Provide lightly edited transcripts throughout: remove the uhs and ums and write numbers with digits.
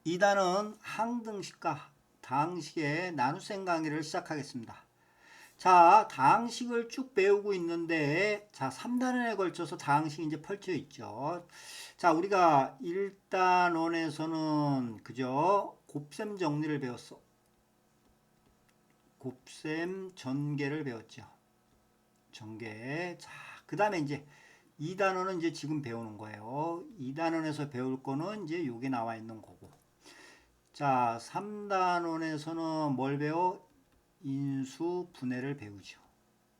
2단은 항등식과 다항식의 나눗셈 강의를 시작하겠습니다. 자, 다항식을 쭉 배우고 있는데, 자, 3단원에 걸쳐서 다항식이 이제 펼쳐 있죠. 자, 우리가 1단원에서는 그죠? 곱셈 정리를 배웠어. 곱셈 전개를 배웠죠. 전개. 자, 그 다음에 이제 2단원은 이제 지금 배우는 거예요. 2단원에서 배울 거는 이제 요게 나와 있는 거고. 자, 3단원에서는 뭘 배워? 인수분해를 배우죠.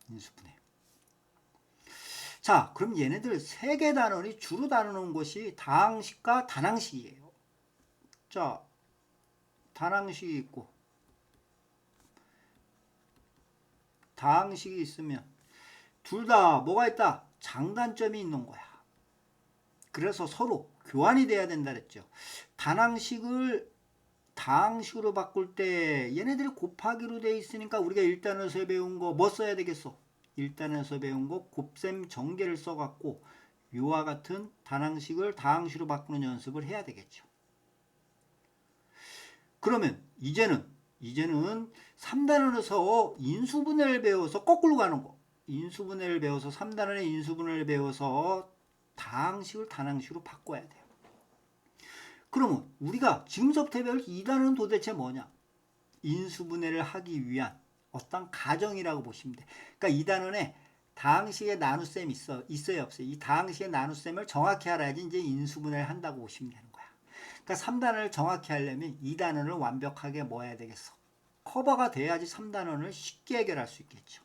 인수분해. 자, 그럼 얘네들 세 개 단원이 주로 다루는 것이 다항식과 단항식이에요. 자, 단항식이 있고 다항식이 있으면 둘 다 뭐가 있다? 장단점이 있는 거야. 그래서 서로 교환이 돼야 된다 그랬죠. 단항식을 다항식으로 바꿀 때 얘네들이 곱하기로 돼 있으니까 우리가 1단에서 배운 거 뭐 써야 되겠어? 1단에서 배운 거 곱셈 전개를 써갖고 요와 같은 단항식을 다항식으로 바꾸는 연습을 해야 되겠죠. 그러면 이제는 3단원에서 인수분해를 배워서 거꾸로 가는 거. 인수분해를 배워서 3단원의 인수분해를 배워서 다항식을 단항식으로 바꿔야 돼요. 그러면 우리가 지금서부터 배울 2단원은 도대체 뭐냐? 인수분해를 하기 위한 어떤 가정이라고 보시면 돼. 그러니까 2단원에 다항식의 나눗셈 있어요 없어요? 이 다항식의 나눗셈을 정확히 알아야지 이제 인수분해를 한다고 보시면 되는 거야. 그러니까 3단원을 정확히 하려면 2단원을 완벽하게 뭐 해야 되겠어? 커버가 돼야지 3단원을 쉽게 해결할 수 있겠죠.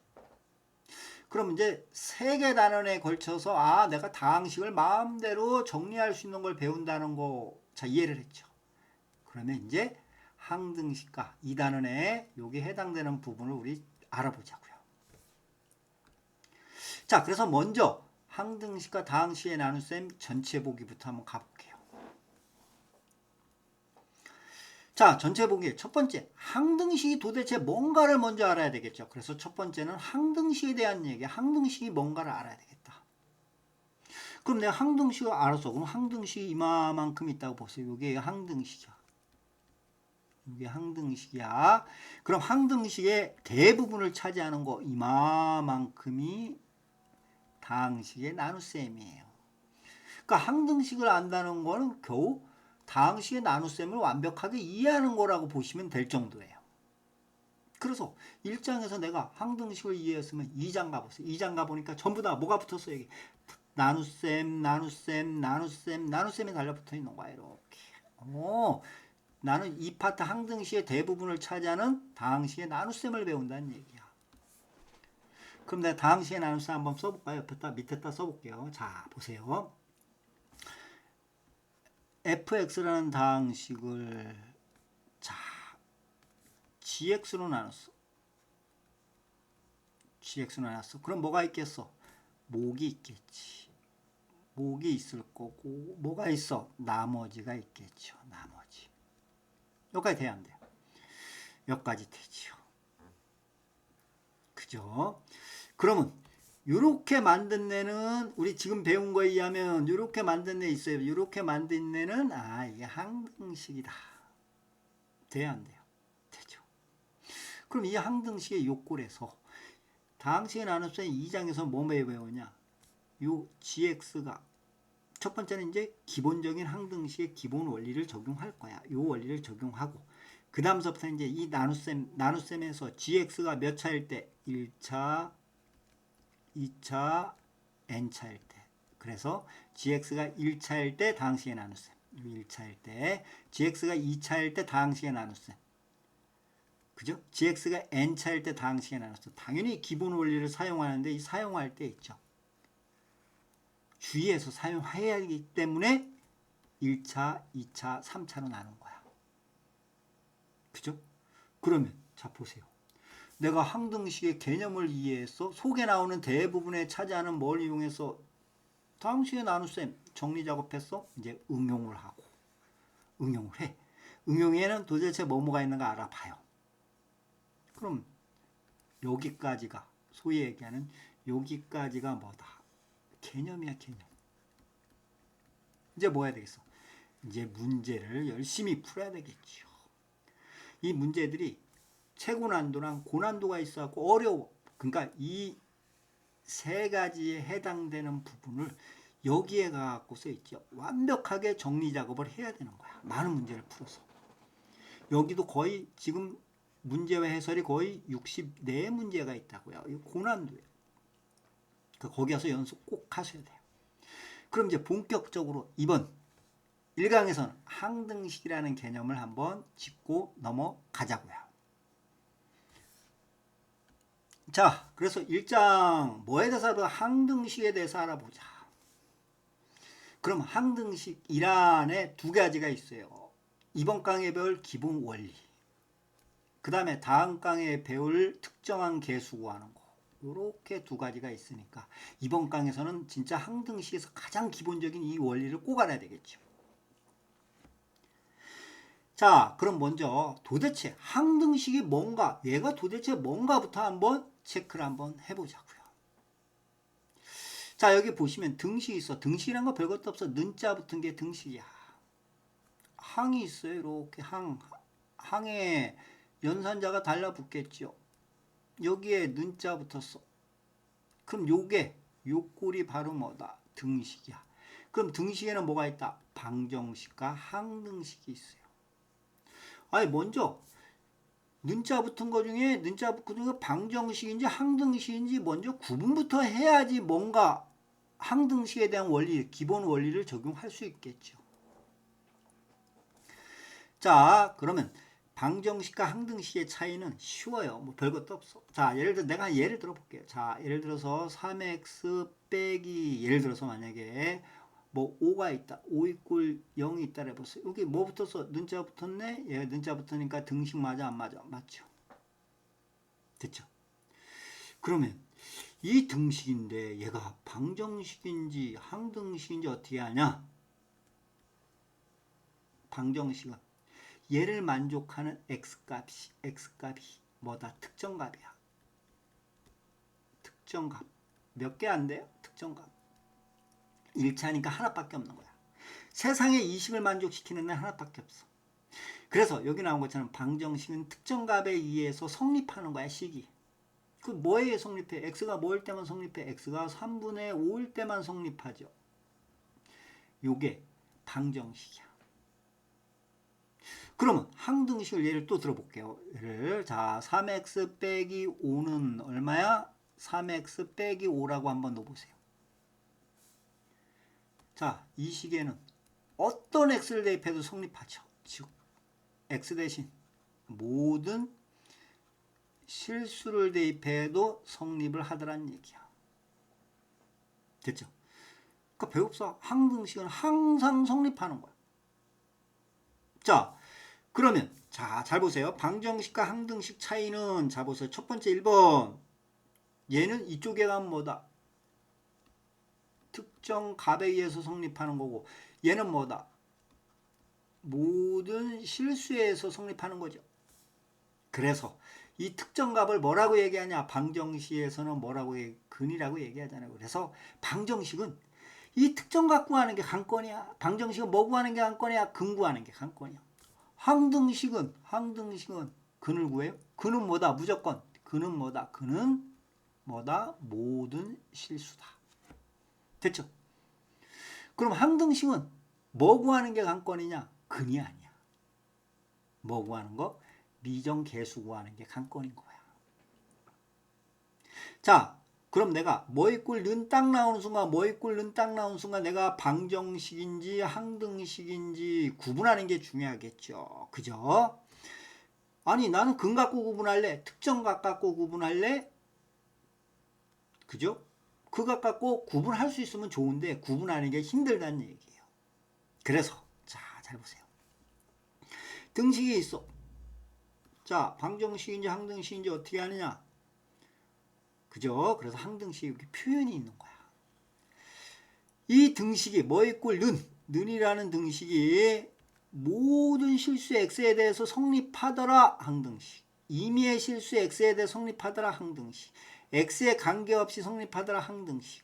그럼 이제 세 개 단원에 걸쳐서 내가 다항식을 마음대로 정리할 수 있는 걸 배운다는 거 자 이해를 했죠. 그러면 이제 항등식과 2단원에 여기 해당되는 부분을 우리 알아보자고요. 자, 그래서 먼저 항등식과 다항식의 나눗셈 전체 보기부터 한번 가볼게요. 자, 전체 보기 첫 번째, 항등식이 도대체 뭔가를 먼저 알아야 되겠죠. 그래서 첫 번째는 항등식에 대한 얘기, 항등식이 뭔가를 알아야 되겠다. 그럼 내가 항등식을 알았어. 그럼 항등식이 이만큼 있다고 보세요. 이게 항등식이야. 이게 항등식이야. 그럼 항등식의 대부분을 차지하는 거 이만큼이 다항식의 나눗셈이에요. 그러니까 항등식을 안다는 거는 겨우 다항식의 나눗셈을 완벽하게 이해하는 거라고 보시면 될 정도예요. 그래서 1장에서 내가 항등식을 이해했으면 2장 가보세요. 2장 가보니까 전부 다 뭐가 붙었어요? 여기 나눗셈, 나눗셈, 나눗셈, 나눗셈이 달려붙어 있는 거야. 이렇게. 나는 이 파트 항등식의 대부분을 차지하는 다항식의 나눗셈을 배운다는 얘기야. 그럼 내가 다항식의 나눗셈 한번 써볼까요? 옆에다 밑에다 써볼게요. 자, 보세요. fx라는 다항식을 자 gx로 나눴어. gx로 나눴어. 그럼 뭐가 있겠어? 목이 있겠지. 목이 있을 거고 뭐가 있어? 나머지가 있겠죠. 나머지. 여기까지 돼야 안 돼요. 여기까지 되지요. 그죠? 그러면 이렇게 만든 애는 우리 지금 배운 거에 의하면 이렇게 만든 애 있어요. 이렇게 만든 애는 이게 항등식이다. 돼야 안 돼요? 되죠. 그럼 이 항등식의 요꼴에서 다항식의 나눗셈 2장에서 뭐 배우냐? 요 gx가 첫 번째는 이제 기본적인 항등식의 기본 원리를 적용할 거야. 요 원리를 적용하고 그 다음서부터 이제 이 나눗셈에서 gx가 몇 차일 때? 1차, 2차, n차일 때. 그래서 gx가 1차일 때 다항식의 나눗셈. 1차일 때. gx가 2차일 때 다항식의 나눗셈. 그죠? gx가 n차일 때 다항식의 나눗셈. 당연히 기본 원리를 사용하는데 이 사용할 때 있죠. 주의해서 사용해야 하기 때문에 1차, 2차, 3차로 나눈 거야. 그죠? 그러면 자 보세요. 내가 항등식의 개념을 이해해서 속에 나오는 대부분에 차지하는 뭘 이용해서 다항식의 나눗셈 정리 작업했어? 이제 응용을 하고 응용을 해. 응용에는 도대체 뭐가 있는가 알아봐요. 그럼 여기까지가 소위 얘기하는 여기까지가 뭐다? 개념이야, 개념. 이제 뭐 해야 되겠어? 이제 문제를 열심히 풀어야 되겠죠. 이 문제들이 최고 난도랑 고난도가 있어갖고 어려워. 그러니까 이 세 가지에 해당되는 부분을 여기에 가갖고서 있죠. 완벽하게 정리 작업을 해야 되는 거야. 많은 문제를 풀어서. 여기도 거의 지금 문제와 해설이 거의 64문제가 있다고요. 이 고난도예요. 거기 가서 연습 꼭 하셔야 돼요. 그럼 이제 본격적으로 이번 1강에서는 항등식이라는 개념을 한번 짚고 넘어가자고요. 자, 그래서 1장 뭐에 대해서 알아보자? 항등식에 대해서 알아보자. 그럼 항등식 1안에 두 가지가 있어요. 이번 강에 배울 기본 원리, 그 다음에 다음 강에 배울 특정한 개수 구하는 거, 이렇게 두 가지가 있으니까 이번 강에서는 진짜 항등식에서 가장 기본적인 이 원리를 꼭 알아야 되겠죠. 자, 그럼 먼저 도대체 항등식이 뭔가, 얘가 도대체 뭔가부터 한번 체크를 한번 해보자고요. 자, 여기 보시면 등식이 있어. 등식이란 거 별것도 없어. 는자 붙은 게 등식이야. 항이 있어요. 이렇게 항에 연산자가 달라붙겠죠. 여기에 는자 붙었어. 그럼 요게 꼴이 바로 뭐다? 등식이야. 그럼 등식에는 뭐가 있다? 방정식과 항등식이 있어요. 아니 먼저 는자 붙은 거 중에 방정식인지 항등식인지 먼저 구분부터 해야지 뭔가 항등식에 대한 원리, 기본 원리를 적용할 수 있겠죠. 자, 그러면 방정식과 항등식의 차이는 쉬워요. 뭐 별것도 없어. 자, 예를 들어 내가 예를 들어 볼게요. 자, 예를 들어서 3x 빼기, 예를 들어서 만약에 뭐 5가 있다. 5 이꼴 0이 있다 해보세요. 여기 뭐 붙었어? 는자 붙었네? 얘가 는자 붙으니까 등식 맞아 안 맞아? 맞죠? 됐죠? 그러면 이 등식인데 얘가 방정식인지 항등식인지 어떻게 하냐? 방정식은 얘를 만족하는 x값이 뭐다? 특정값이야. 특정값. 몇 개 안 돼요? 특정값. 1차니까 하나밖에 없는 거야. 세상에 20을 만족시키는 애 하나밖에 없어. 그래서 여기 나온 것처럼 방정식은 특정값에 의해서 성립하는 거야. 식이. 그 뭐에 의해 성립해? x가 뭐일 때만 성립해? x가 3분의 5일 때만 성립하죠. 요게 방정식이야. 그러면 항등식을 예를 또 들어볼게요. 자, 3x 빼기 5는 얼마야? 3x 빼기 5라고 한번 넣어보세요. 자, 이 식에는 어떤 x를 대입해도 성립하죠. 즉 x 대신 모든 실수를 대입해도 성립을 하더란 얘기야. 됐죠? 그러니까 배웁사 항등식은 항상 성립하는 거야. 자, 그러면 자, 잘 보세요. 방정식과 항등식 차이는 자 보세요. 첫 번째 1번. 얘는 이쪽에 가면 뭐다? 특정 값에 의해서 성립하는 거고 얘는 뭐다? 모든 실수에 의해서 성립하는 거죠. 그래서 이 특정 값을 뭐라고 얘기하냐? 방정식에서는 뭐라고 근이라고 얘기하잖아요. 그래서 방정식은 이 특정 값 구하는 게 관건이야. 방정식은 뭐 구하는 게 관건이야? 근 구하는 게 관건이야. 항등식은 근을 구해요. 근은 뭐다? 무조건. 근은 뭐다? 근은 뭐다? 모든 실수다. 됐죠? 그럼 항등식은 뭐 구하는 게 관건이냐? 근이 아니야. 뭐 구하는 거? 미정계수 구하는 게 관건인 거야. 자, 그럼 내가 뭐 이꼴 는 딱 나오는 순간, 뭐 이꼴 는 딱 나오는 순간 내가 방정식인지 항등식인지 구분하는 게 중요하겠죠. 그죠? 아니 나는 근 갖고 구분할래? 특정값 갖고 구분할래? 그죠? 그 값 갖고 구분할 수 있으면 좋은데 구분하는 게 힘들다는 얘기예요. 그래서 자, 잘 보세요. 등식이 있어. 자, 방정식인지 항등식인지 어떻게 하느냐? 그죠? 그래서 항등식이 이렇게 표현이 있는 거야. 이 등식이 뭐 이꼴 는이라는 등식이 모든 실수 x에 대해서 성립하더라 항등식. 임의의 실수 x에 대해 성립하더라 항등식. x에 관계없이 성립하더라 항등식.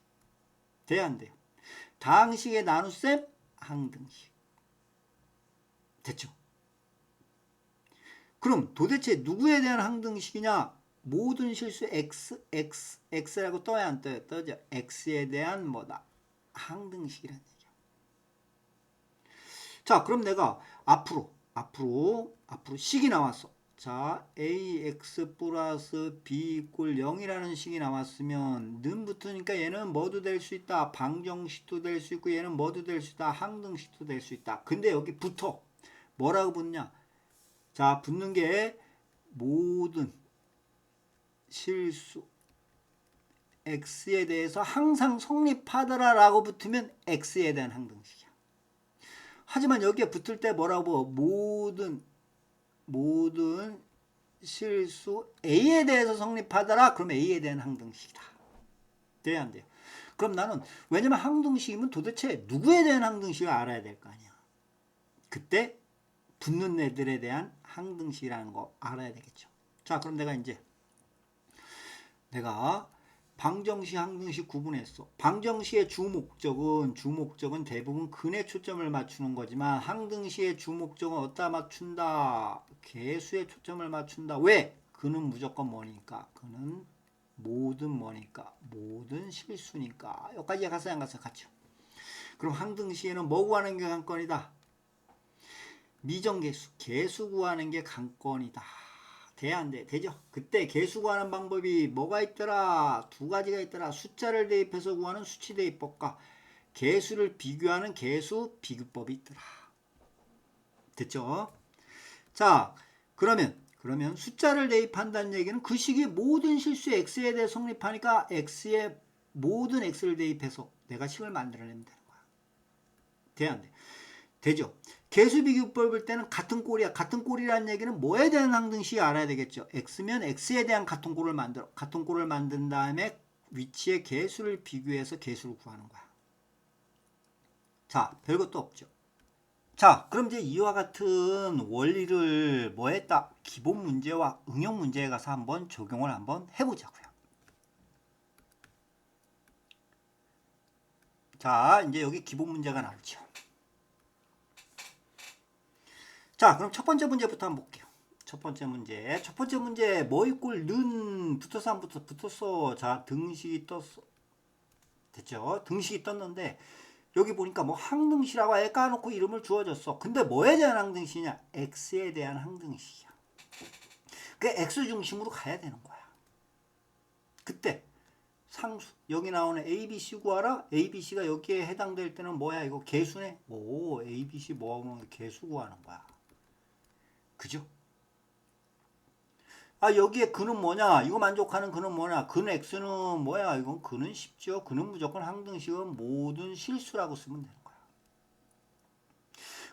돼야 안 돼요? 다항식의 나눗셈 항등식. 됐죠? 그럼 도대체 누구에 대한 항등식이냐? 모든 실수 x라고 떠야 안 떠요? 떠죠. x에 대한 뭐다? 항등식이라는 얘기야. 자, 그럼 내가 앞으로 식이 나왔어. 자, ax 플러스 b 이꼴 0이라는 식이 나왔으면 는 붙으니까 얘는 뭐도 될 수 있다. 방정식도 될 수 있고 얘는 뭐도 될 수 있다. 항등식도 될 수 있다. 근데 여기 붙어. 뭐라고 붙냐? 자, 붙는 게 모든 실수 x에 대해서 항상 성립하더라 라고 붙으면 x에 대한 항등식이야. 하지만 여기에 붙을 때 뭐라고? 모든 실수 A에 대해서 성립하더라. 그럼 A에 대한 항등식이다. 돼야 안 돼요? 그럼 나는 왜냐면 항등식이면 도대체 누구에 대한 항등식을 알아야 될 거 아니야. 그때 붙는 애들에 대한 항등식이라는 거 알아야 되겠죠. 자, 그럼 내가 방정식, 항등식 구분했어. 방정식의 주목적은 대부분 근에 초점을 맞추는 거지만 항등식의 주목적은 어디다 맞춘다? 개수에 초점을 맞춘다. 왜? 근은 무조건 뭐니까? 근은 모든 실수니까. 여기까지 갔어요, 안 갔어요? 갔죠. 그럼 항등식에는 뭐 구하는 게 관건이다? 미정개수, 개수 구하는 게 관건이다. 돼야 안 돼? 되죠? 그때 개수 구하는 방법이 뭐가 있더라? 두 가지가 있더라. 숫자를 대입해서 구하는 수치 대입법과 개수를 비교하는 개수 비교법이 있더라. 됐죠? 자, 그러면 숫자를 대입한다는 얘기는 그 식이 모든 실수 x에 대해 성립하니까 x에 모든 x를 대입해서 내가 식을 만들어내면 되는 거야. 돼야 안 돼? 되죠? 개수 비교법일 때는 같은 꼴이야. 같은 꼴이라는 얘기는 뭐에 대한 항등식이 알아야 되겠죠. x면 x에 대한 같은 꼴을 만들어. 같은 꼴을 만든 다음에 위치의 개수를 비교해서 개수를 구하는 거야. 자, 별것도 없죠. 자, 그럼 이제 이와 같은 원리를 뭐 했다? 기본 문제와 응용 문제에 가서 한번 적용을 한번 해보자고요. 자, 이제 여기 기본 문제가 나오죠. 자, 그럼 첫 번째 문제부터 한번 볼게요. 첫 번째 문제 뭐 이꼴 는 붙어서 안 붙었어. 자, 등식이 떴어. 됐죠? 등식이 떴는데 여기 보니까 뭐 항등식이라고 아예 까놓고 이름을 주어졌어. 근데 뭐에 대한 항등식이냐? x에 대한 항등식이야. 그 x 중심으로 가야 되는 거야. 그때 상수 여기 나오는 ABC 구하라. ABC가 여기에 해당될 때는 뭐야? 이거 개수네. 오, ABC 뭐하고 개수 구하는 거야. 그죠? 아, 여기에 근은 뭐냐? 이거 만족하는 근은 뭐냐? 근 x는 뭐야? 이건 근은 쉽죠. 근은 무조건 항등식은 모든 실수라고 쓰면 되는 거야.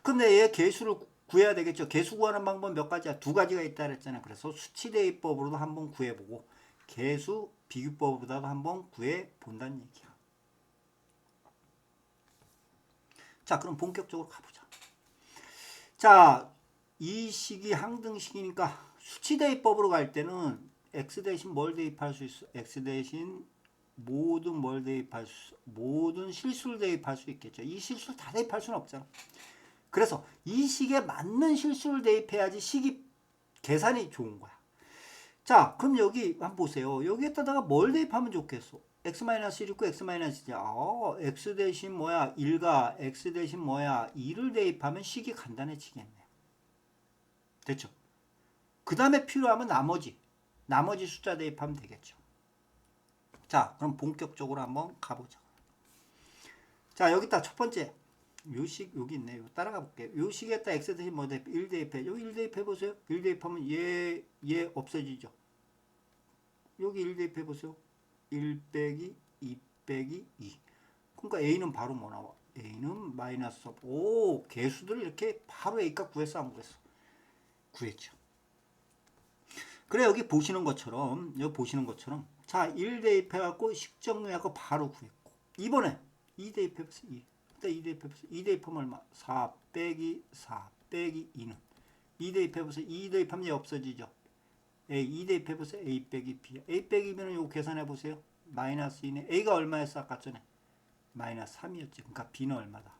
근데 얘 개수를 구해야 되겠죠. 개수 구하는 방법 몇 가지야? 두 가지가 있다 그랬잖아. 그래서 수치대입법으로도 한번 구해보고 개수 비교법으로도 한번 구해본다는 얘기야. 자, 그럼 본격적으로 가보자. 자, 이 식이 항등식이니까 수치대입법으로 갈 때는 x 대신 뭘 대입할 수 있어? x 대신 모든 실수를 대입할 수 있겠죠. 이 실수를 다 대입할 수는 없잖아. 그래서 이 식에 맞는 실수를 대입해야지 식이 계산이 좋은 거야. 자, 그럼 여기 한번 보세요. 여기에다가 뭘 대입하면 좋겠어? x-1 있고 x-2. x 대신 뭐야? 1과 x 대신 뭐야? 2를 대입하면 식이 간단해지겠네. 됐죠? 그 다음에 필요하면 나머지 숫자 대입하면 되겠죠. 자, 그럼 본격적으로 한번 가보자. 자, 여기 있다. 첫 번째. 요식 여기 있네. 요 따라가 볼게요. 요 식에다 x 대신 뭐 대입? 1 대입해. 여기 1 대입해 보세요. 1 대입하면 얘 없어지죠. 여기 1 대입해 보세요. 1 빼기 2 빼기 2. 그러니까 a는 바로 뭐 나와? a는 마이너스 3. 오, 개수들을 이렇게 바로 a값 구했어, 안 구했어? 구했죠. 그래, 여기 보시는 것처럼 자, 1 대입해갖고 식정리하고 바로 구했고, 이번에 2 대입해보세요. 2 대입해보세요. 2 대입하면 얼마? 4 빼기 4 빼기 2는 2 대입해보세요. 2 대입하면 얘 없어지죠. A 2 대입해보세요. A 빼기 B. A 빼기 B는 이거 계산해보세요. 마이너스 2네. A가 얼마였어? 아까 전에 마이너스 3이었지. 그러니까 B는 얼마다?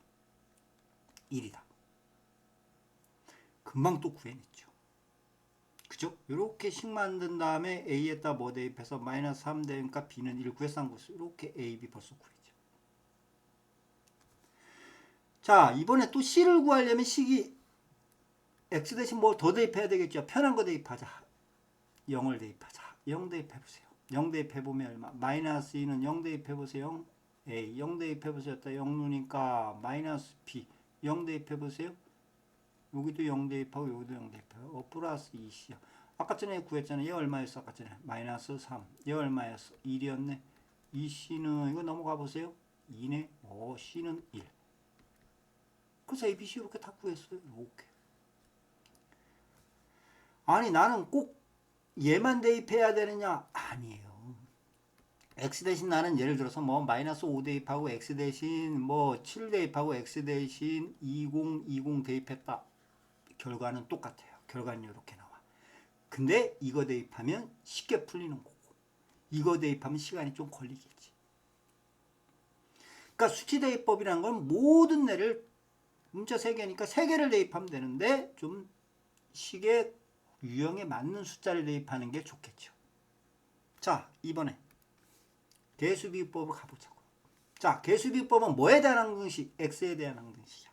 1이다. 금방 또 구해냈죠. 그죠? 이렇게 식 만든 다음에 A에다 뭐 대입해서 마이너스 3 되니까 B는 1 구해서 한 것을 이렇게 A, B 벌써 구했죠. 자, 이번에 또 C를 구하려면 식이 X 대신 뭐 더 대입해야 되겠죠. 편한 거 대입하자. 0을 대입하자. 0 대입해보세요. 0 대입해보면 얼마? 마이너스 2는 0 대입해보세요. A 0 대입해보세요. 0누니까 마이너스 B 0 대입해보세요. 여기도 0 대입하고 여기도 0 대입하고 플러스 2C야. 아까 전에 구했잖아요. 얘 얼마였어? 아까 전에 마이너스 3. 얘 얼마였어? 1이었네. 2C는 이거 넘어가 보세요. 2네. C는 1. 그래서 A, B, C 이렇게 다 구했어요. 이렇게. 아니 나는 꼭 얘만 대입해야 되느냐? 아니에요. X 대신 나는 예를 들어서 뭐 마이너스 5 대입하고 X 대신 뭐 7 대입하고 X 대신 20 대입했다. 결과는 똑같아요. 결과는 이렇게 나와. 근데 이거 대입하면 쉽게 풀리는 거고 이거 대입하면 시간이 좀 걸리겠지. 그러니까 수치 대입법이라는 건 모든 애를 문자 3개니까 3개를 대입하면 되는데 좀 식의 유형에 맞는 숫자를 대입하는 게 좋겠죠. 자, 이번에 개수비법을 가보자고. 자, 개수비법은 뭐에 대한 항등식? X에 대한 항등식이야.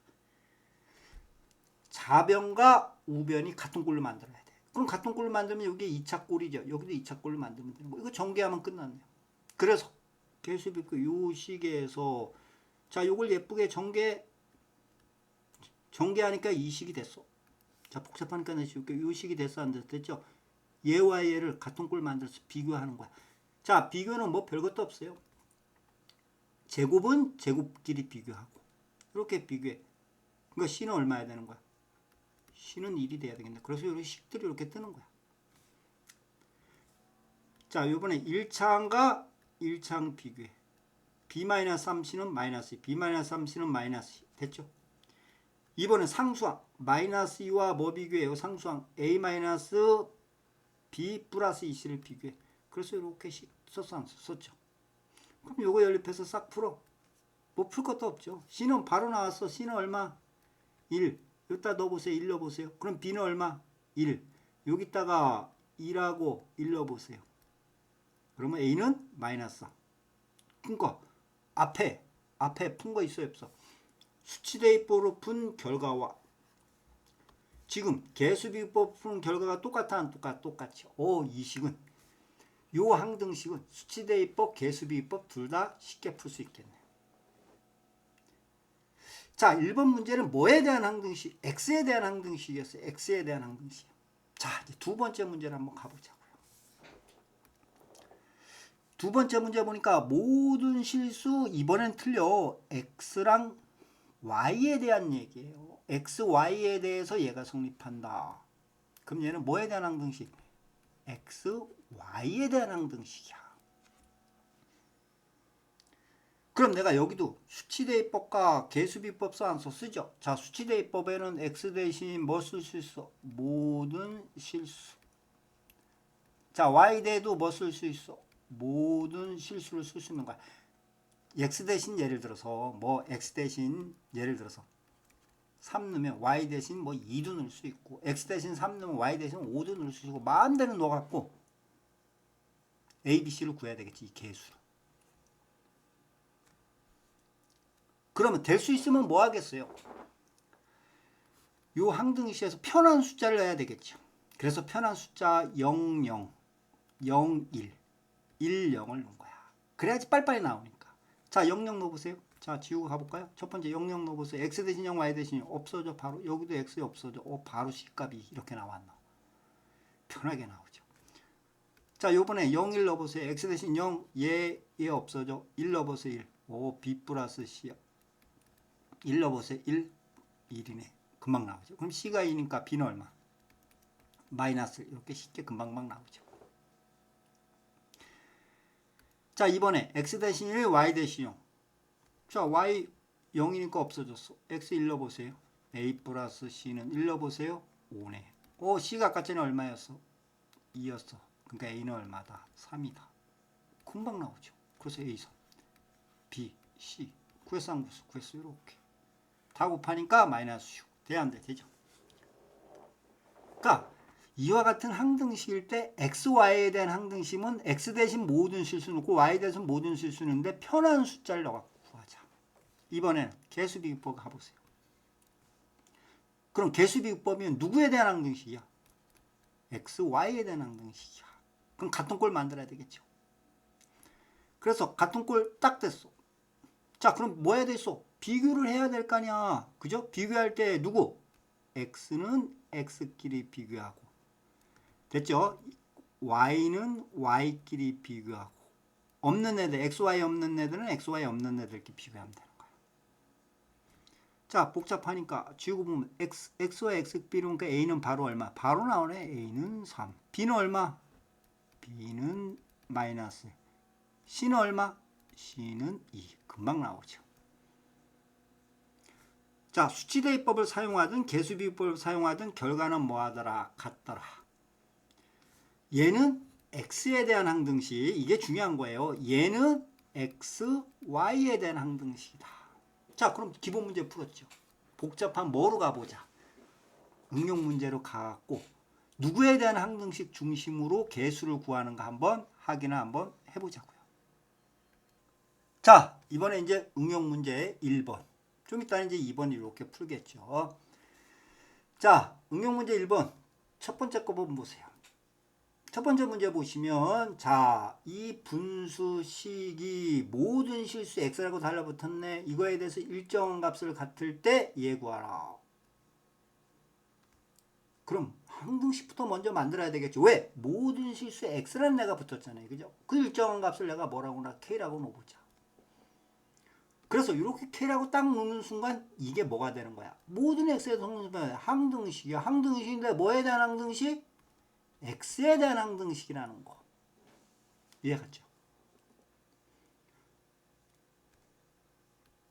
좌변과 우변이 같은 꼴로 만들어야 돼. 그럼 같은 꼴로 만들면 여기 2차 꼴이죠. 여기도 2차 꼴로 만들면 되는 거. 이거 전개하면 끝났네요. 그래서 개수비법 요 식에서 자, 요걸 예쁘게 전개하니까 이 식이 됐어. 자, 복잡하니까 내가 지울게. 요 식이 됐어, 안 됐죠? 얘와 얘를 같은 꼴 만들어서 비교하는 거야. 자, 비교는 뭐 별것도 없어요. 제곱은 제곱끼리 비교하고 이렇게 비교해. 그러니까 C는 얼마야 되는 거야? C는 1이 돼야 되겠네. 그래서 이렇게 식들이 이렇게 뜨는 거야. 자, 이번에 1차항과 1차항 비교해. B-3C는 마이너스, B-3C는 마이너스 됐죠? 이번엔 상수항 마이너스 2와 뭐 비교해요? 상수항 A-B 플러스 2C를 비교해. 그래서 이렇게 썼어, 안 썼죠? 그럼 요거 연립해서 싹 풀어. 뭐 풀 것도 없죠. C는 바로 나왔어. C는 얼마? 1. 여기다 넣어보세요. 1 넣어보세요. 그럼 B는 얼마? 1. 여기다가 2라고 1 넣어보세요. 그러면 A는 마이너스 3. 그러니까 앞에 푼 거 있어요? 없어? 수치대입법으로 푼 결과와 지금 개수비법 푼 결과가 똑같아 안 똑같죠? 이 식은 요 항등식은 수치대입법, 개수비법 둘 다 쉽게 풀 수 있겠네요. 자, 1번 문제는 뭐에 대한 항등식? X에 대한 항등식이었어요. X에 대한 항등식. 자, 이제 두 번째 문제를 한번 가보자고요. 두 번째 문제 보니까 모든 실수 이번엔 틀려. X랑 Y에 대한 얘기예요. X, Y에 대해서 얘가 성립한다. 그럼 얘는 뭐에 대한 항등식? X, Y에 대한 항등식이야. 그럼 내가 여기도 수치대입법과 개수비법 써 안 써? 쓰죠. 자, 수치대입법에는 X 대신 뭐 쓸 수 있어? 모든 실수. 자, Y 대도 뭐 쓸 수 있어? 모든 실수를 쓸 수 있는 거야. X 대신 예를 들어서 뭐 X 대신 예를 들어서 3 넣으면 Y 대신 뭐 2도 넣을 수 있고 X 대신 3 넣으면 Y 대신 5도 넣을 수 있고 마음대로 넣어갖고 A, B, C를 구해야 되겠지. 이 개수로. 그러면 될 수 있으면 뭐 하겠어요? 요 항등식에서 편한 숫자를 넣어야 되겠죠. 그래서 편한 숫자 0, 0, 0, 1, 1, 0을 넣은 거야. 그래야지 빨리빨리 나오니까. 자, 0, 0 넣어보세요. 자, 지우고 가볼까요? 첫 번째 0, 0 넣어보세요. X 대신 0, Y 대신 0 없어져. 바로 여기도 X 없어져. 바로 C값이 이렇게 나왔나. 편하게 나오죠. 자, 요번에 0, 1 넣어보세요. X 대신 0, 얘 없어져. 1 넣어보세요. 1. B 플러스 C야. 1 넣어보세요. 1, 1이네. 금방 나오죠. 그럼 C가 2니까 B는 얼마? 마이너스. 이렇게 쉽게 금방 나오죠. 자, 이번에 X 대신 1, Y 대신 0. 자, Y 0이니까 없어졌어. X 1 넣어보세요. A 플러스 C는 1 넣어보세요. 5네. C가 아까 전에 얼마였어? 2였어. 그러니까 A는 얼마다? 3이다. 금방 나오죠. 그래서 A선 B, C 구했어 안 구했어? 구했어. 이렇게 다 곱하니까 마이너스 6. 돼 안 돼? 되죠. 자, 이와 같은 항등식일 때 x, y에 대한 항등식은 x 대신 모든 실수 넣고 y 대신 모든 실수 넣는데 편한 숫자를 넣어갖고 구하자. 이번에는 개수비교법 가보세요. 그럼 개수비교법이면 누구에 대한 항등식이야? x, y에 대한 항등식이야. 그럼 같은 꼴 만들어야 되겠죠. 그래서 같은 꼴 딱 됐어. 자, 그럼 뭐 해야 되겠어? 비교를 해야 될 거 아니야. 그죠? 비교할 때 누구? x는 x끼리 비교하고. 됐죠? y는 y끼리 비교하고. 없는 애들, xy 없는 애들은 xy 없는 애들끼리 비교하면 되는 거야. 자, 복잡하니까 지우고 보면 x와 x 비교니까 a는 바로 얼마? 바로 나오네. a는 3. b는 얼마? b는 마이너스. c는 얼마? c는 2. 금방 나오죠. 자, 수치대입법을 사용하든 개수비법을 사용하든 결과는 뭐하더라? 같더라. 얘는 x에 대한 항등식, 이게 중요한 거예요. 얘는 x, y에 대한 항등식이다. 자, 그럼 기본 문제 풀었죠. 복잡한 뭐로 가보자. 응용 문제로 가갖고 누구에 대한 항등식 중심으로 개수를 구하는가 한번 확인을 한번 해보자고요. 자, 이번에 이제 응용 문제 1번. 좀 이따 이제 2번 이렇게 풀겠죠. 자, 응용 문제 1번. 첫 번째 거 보세요. 첫 번째 문제 보시면, 자, 이 분수식이 모든 실수 x라고 달라붙었네. 이거에 대해서 일정한 값을 같을 때 얘 구하라. 그럼 항등식부터 먼저 만들어야 되겠죠. 왜? 모든 실수에 x라는 애가 붙었잖아요. 그죠? 그 일정한 값을 내가 뭐라고 나 k라고 놓보자. 그래서 이렇게 k라고 딱 놓는 순간 이게 뭐가 되는 거야? 모든 x에 속는 항등식이야. 항등식인데 뭐에 대한 항등식? x에 대한 항등식이라는 거. 이해갔죠?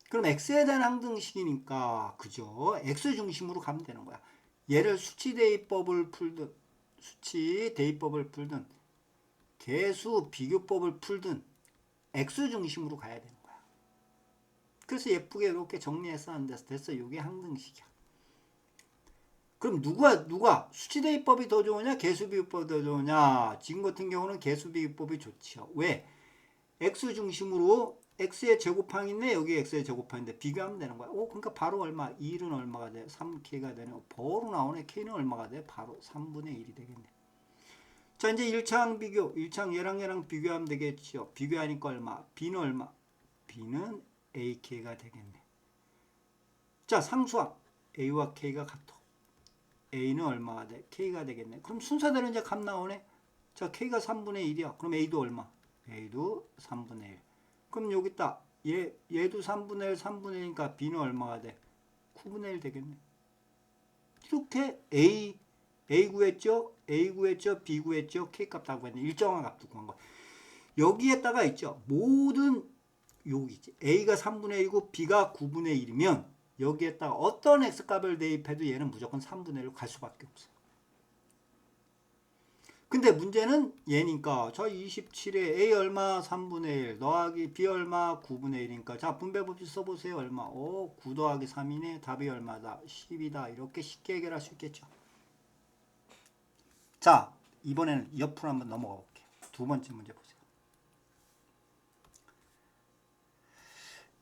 그럼 x에 대한 항등식이니까 그죠? x 중심으로 가면 되는 거야. 얘를 수치대입법을 풀든 수치대입법을 풀든 개수 비교법을 풀든 x 중심으로 가야 되는 거야. 그래서 예쁘게 이렇게 정리해서 안 돼서 됐어. 이게 항등식이야. 그럼 누가 수치대입법이 더 좋으냐 개수비교법이 더 좋으냐? 지금 같은 경우는 개수비교법이 좋지요. 왜? x 중심으로 x의 제곱항이 있네. 여기 x의 제곱항인데 비교하면 되는 거야. 그러니까 바로 얼마? 1은 얼마가 돼? 3k가 되네. 바로 나오네. k는 얼마가 돼? 바로 3분의 1이 되겠네. 자, 이제 1차항 비교. 1차항 얘랑 비교하면 되겠죠. 비교하니까 얼마? b는 얼마? b는 ak가 되겠네. 자, 상수항 a와 k가 같아. a는 얼마가 돼? k가 되겠네. 그럼 순서대로 이제 값 나오네. 자, k가 3분의 1이야. 그럼 a도 얼마? a도 3분의 1. 그럼 여기 있다. 얘도 3분의 1, 3분의 1이니까 b는 얼마가 돼? 9분의 1 되겠네. 이렇게 a 구했죠? a 구했죠? b 구했죠? k 값 다 구했네. 일정한 값도 구한 거야. 여기에다가 있죠. 모든 여기 있지. a가 3분의 1이고 b가 9분의 1이면 여기에다가 어떤 x값을 대입해도 얘는 무조건 3분의 1로 갈 수밖에 없어요. 근데 문제는 얘니까 저 27에 a 얼마 3분의 1 더하기 b 얼마 9분의 1이니까 자 분배법칙 써보세요. 얼마? 9 더하기 3이네. 답이 얼마다? 10이다. 이렇게 쉽게 해결할 수 있겠죠. 자, 이번에는 옆으로 한번 넘어가 볼게요. 두 번째 문제 보세요.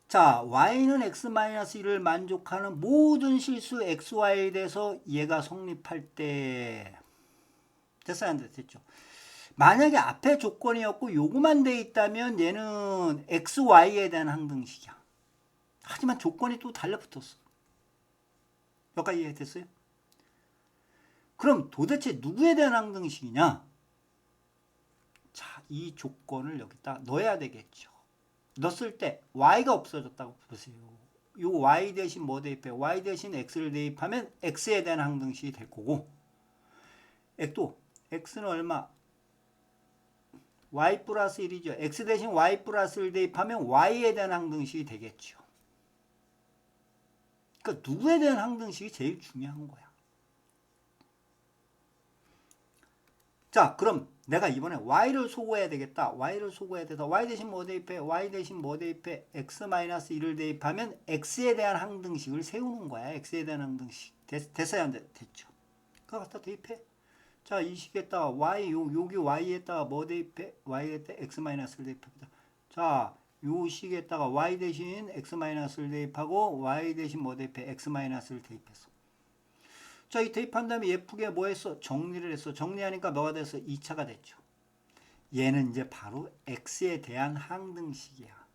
자, y는 x-1을 만족하는 모든 실수 xy에 대해서 얘가 성립할 때 됐어요? 안 됐죠? 만약에 앞에 조건이었고 요거만 돼 있다면 얘는 xy에 대한 항등식이야. 하지만 조건이 또 달라붙었어. 여기까지 이해됐어요? 그럼 도대체 누구에 대한 항등식이냐? 자, 이 조건을 여기다 넣어야 되겠죠. 넣었을 때 y가 없어졌다고 보세요. 요 y 대신 뭐 대입해? y 대신 x를 대입하면 x에 대한 항등식이 될 거고 또 x는 얼마? y 플러스 1이죠. x 대신 y 플러스를 대입하면 y에 대한 항등식이 되겠죠. 그러니까 누구에 대한 항등식이 제일 중요한 거야. 자, 그럼 내가 이번에 y를 소구해야 되겠다. y를 소구해야 돼서 y 대신 뭐 대입해? y 대신 뭐 대입해? x-1을 대입하면 x에 대한 항등식을 세우는 거야. x에 대한 항등식. 됐어요? 안 됐죠? 그거 갖다 대입해. 자, 이 식에다가 y, 여기 y에다가 뭐 대입해? y에다 x-를 대입합니다. 자, 요 식에다가 y 대신 x-를 대입하고 y 대신 뭐 대입해? x-를 대입했어. 자, 이 대입한 다음에 예쁘게 뭐 했어? 정리를 했어. 정리하니까 뭐가 됐어? 2차가 됐죠. 얘는 이제 바로 x에 대한 항등식이야.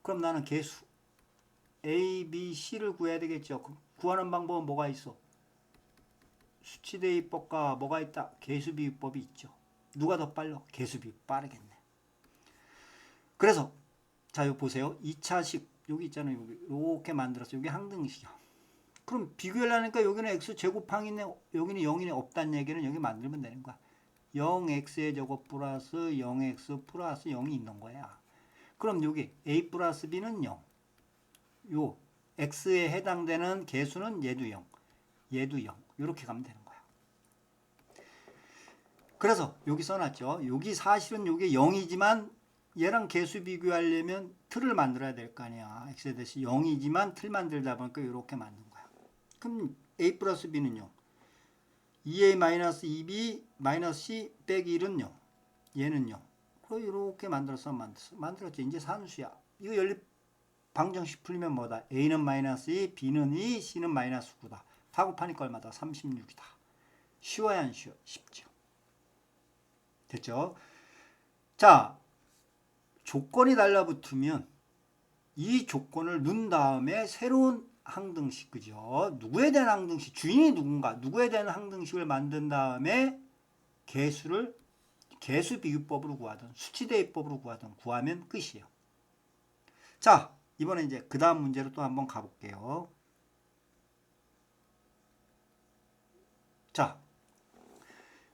그럼 나는 계수 a, b, c를 구해야 되겠죠. 그럼 구하는 방법은 뭐가 있어? 수치대입법과 뭐가 있다? 계수비율법이 있죠. 누가 더 빨라? 계수비율 빠르겠네. 그래서 자, 여기 보세요. 2차식 여기 있잖아요. 여기 이렇게 만들었어. 여기 항등식이야. 그럼 비교하려니까 여기는 x 제곱항이 있네. 여기는 0이네. 없다는 얘기는 여기 만들면 되는 거야. 0x의 제곱 플러스 0x 플러스 0이 있는 거야. 그럼 여기 a 플러스 b는 0. 요 x에 해당되는 개수는 얘도 0. 얘도 0. 이렇게 가면 되는 거야. 그래서 여기 써놨죠. 여기 사실은 여기 0이지만 얘랑 개수 비교하려면 틀을 만들어야 될 거 아니야. x에 대해서 0이지만 틀 만들다 보니까 이렇게 만든 거야. 그럼 a 플러스 b는 0. 2a 마이너스 2b 마이너스 c 빼기 1은 0. 얘는 0. 그럼 이렇게 만들었지. 이제 산수야. 이거 연립 방정식 풀리면 뭐다? a는 마이너스 2, b는 2, c는 마이너스 9다. 다 곱하니까 얼마다? 36이다. 쉬워야 안 쉬워? 쉽죠. 됐죠? 자, 조건이 달라붙으면 이 조건을 넣은 다음에 새로운 항등식, 그죠? 누구에 대한 항등식, 주인이 누군가, 누구에 대한 항등식을 만든 다음에 개수를 개수 비교법으로 구하든 수치대입법으로 구하든 구하면 끝이에요. 자, 이번에 이제 그 다음 문제로 또 한번 가볼게요. 자,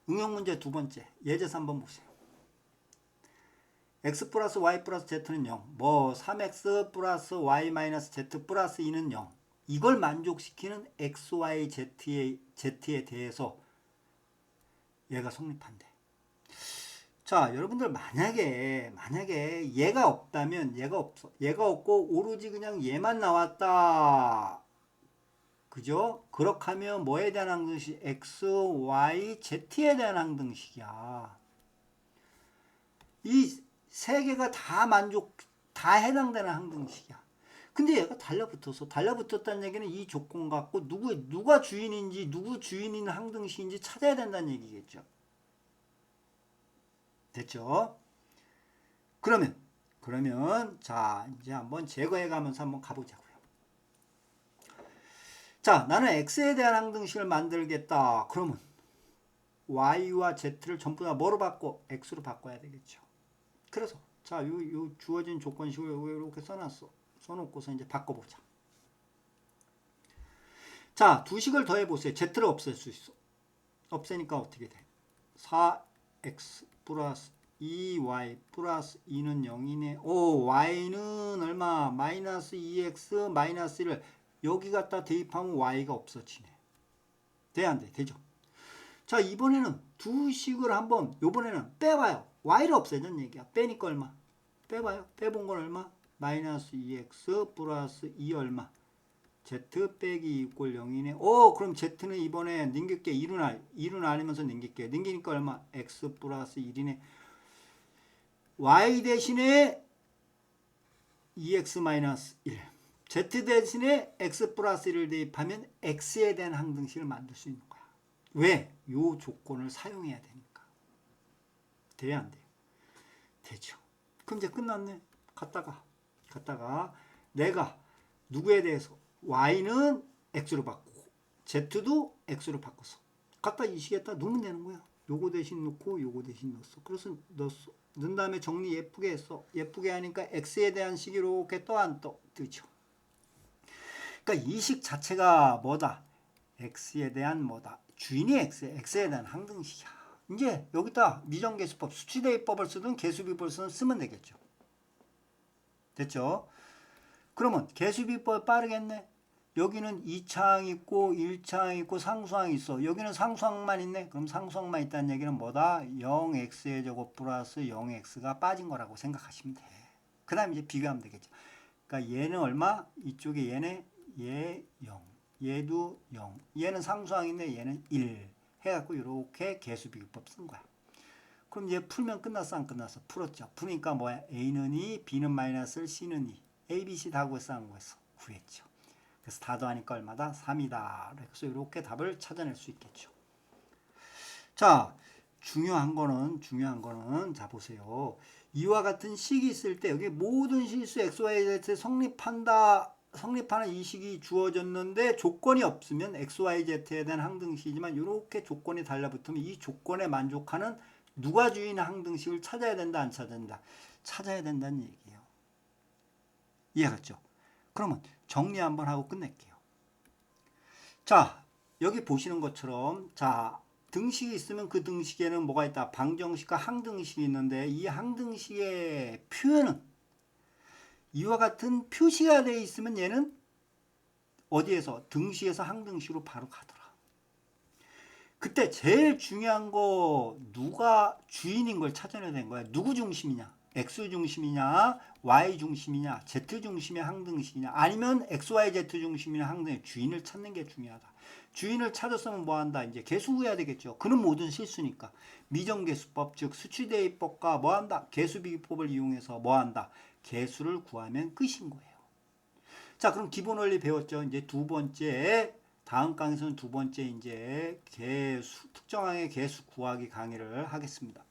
응용 문제 두 번째. 예제서 한번 보세요. x 플러스 y 플러스 z는 0. 뭐 3x 플러스 y 마이너스 z 플러스 2는 0. 이걸 만족시키는 x, y, z에 대해서 얘가 성립한대. 자, 여러분들 만약에 얘가 없다면 얘가 없어. 얘가 없고 오로지 그냥 얘만 나왔다. 그죠? 그렇게 하면 뭐에 대한 항등식? x, y, z에 대한 항등식이야. 이 세 개가 다 해당되는 항등식이야. 근데 얘가 달라붙었다는 얘기는 이 조건 갖고 누가 주인인지, 누구 주인인 항등식인지 찾아야 된다는 얘기겠죠. 됐죠? 그러면 자, 이제 한번 제거해 가면서 한번 가보자고요. 자, 나는 x에 대한 항등식을 만들겠다. 그러면 y와 z를 전부 다 뭐로 바꿔? x로 바꿔야 되겠죠. 그래서 자, 요 주어진 조건식을 이렇게 써놓고서 이제 바꿔보자. 자, 두 식을 더해보세요. z를 없앨 수 있어. 없애니까 어떻게 돼? 4x 플러스 2y 플러스 2는 0이네. 오, y는 얼마? 마이너스 2x 마이너스 1을 여기 갖다 대입하면 y가 없어지네. 돼, 안 돼? 되죠? 자, 이번에는 두 식을 한번 요번에는 빼봐요. y를 없애자는 얘기야. 빼니까 얼마? 빼봐요. 빼본 건 얼마? 마이너스 2x 플러스 2 얼마? z 빼기 2 꼴 0이네. 오, 그럼 z는 이번에 넘길게. 2로 나누면서 넘길게. 넘기니까 얼마? x 플러스 1이네. y 대신에 2x 마이너스 1. z 대신에 x 플러스 1을 대입하면 x에 대한 항등식을 만들 수 있는 거야. 왜? 요 조건을 사용해야 되니까. 돼야 안 돼요? 되죠. 그럼 이제 끝났네. 갔다가 내가 누구에 대해서 y는 x로 바꾸고 z도 x로 바꿨어. 갖다 이 식에다 넣으면 되는 거야. 요거 대신 넣고 요거 대신 넣었어. 그래서 넣었어. 넣은 다음에 정리 예쁘게 했어. 예쁘게 하니까 x에 대한 식이 이렇게 떠 안 떠? 뜨죠. 그러니까 이 식 자체가 뭐다? x에 대한 뭐다? 주인이 x에 대한 항등식이야. 이제 여기다 미정계수법, 수치대입법을 쓰든 계수비법을 쓰면 되겠죠. 됐죠? 그러면 계수비법 빠르겠네. 여기는 2차항 있고 1차항 있고 상수항 있어. 여기는 상수항만 있네. 그럼 상수항만 있다는 얘기는 뭐다? 0x의 제곱 플러스 0x가 빠진 거라고 생각하시면 돼. 그 다음에 이제 비교하면 되겠죠. 그러니까 얘는 얼마? 이쪽에 얘네 얘 0. 얘도 0. 얘는 상수항인데 얘는 1. 해갖고 이렇게 개수비교법 쓴 거야. 그럼 얘 풀면 끝났어 안 끝났어? 풀었죠. 풀으니까 뭐야? A는 2, B는 마이너스 1, C는 2. A, B, C 다 구했어 안 구했어? 구했죠. 그래서 다 더하니까 얼마다? 3이다. 그래서 이렇게 답을 찾아낼 수 있겠죠. 자, 중요한 거는 자 보세요. 이와 같은 식이 있을 때 여기 모든 실수 x, y, z 성립하는 이 식이 주어졌는데 조건이 없으면 x, y, z에 대한 항등식이지만 이렇게 조건이 달라붙으면 이 조건에 만족하는 누가 주인의 항등식을 찾아야 된다 안 찾아야 된다? 찾아야 된다는 얘기예요. 이해갔죠? 그러면 정리 한번 하고 끝낼게요. 자, 여기 보시는 것처럼 자 등식이 있으면 그 등식에는 뭐가 있다? 방정식과 항등식이 있는데 이 항등식의 표현은 이와 같은 표시가 되어 있으면 얘는 어디에서? 등식에서 항등식으로 바로 가더라. 그때 제일 중요한 거 누가 주인인 걸 찾아내야 되는 거야. 누구 중심이냐? X 중심이냐? Y 중심이냐? Z 중심의 항등식이냐? 아니면 X, Y, Z 중심이냐? 항등식 주인을 찾는 게 중요하다. 주인을 찾았으면 뭐한다? 이제 개수 구해야 되겠죠. 그는 모든 실수니까. 미정개수법 즉 수치대입법과 뭐한다? 개수비교법을 이용해서 뭐한다? 개수를 구하면 끝인 거예요. 자, 그럼 기본 원리 배웠죠. 이제 두 번째 다음 강의에서는 두 번째 이제 특정항의 개수 구하기 강의를 하겠습니다.